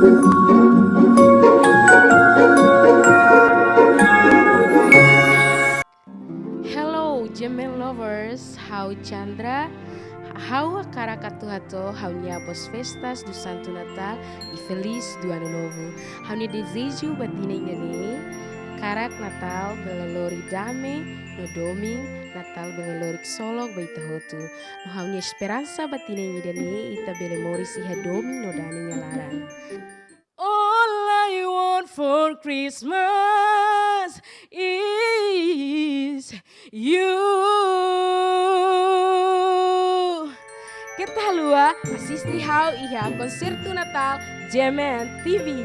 Hello, Gemen lovers. How Chandra? How a Caracatuato, how niabos festas do Santo Natal e feliz do Ano Novo. How ne desejo batine ingane, Carak Natal belelori dame, no doming, Natal belelori solog baita hotu. No how ne esperança batine ingane, ita belemori si doming no dame nyalaran. All I want for Christmas is you. Que tal lua? Assisti how iha concerto Natal Gemen TV.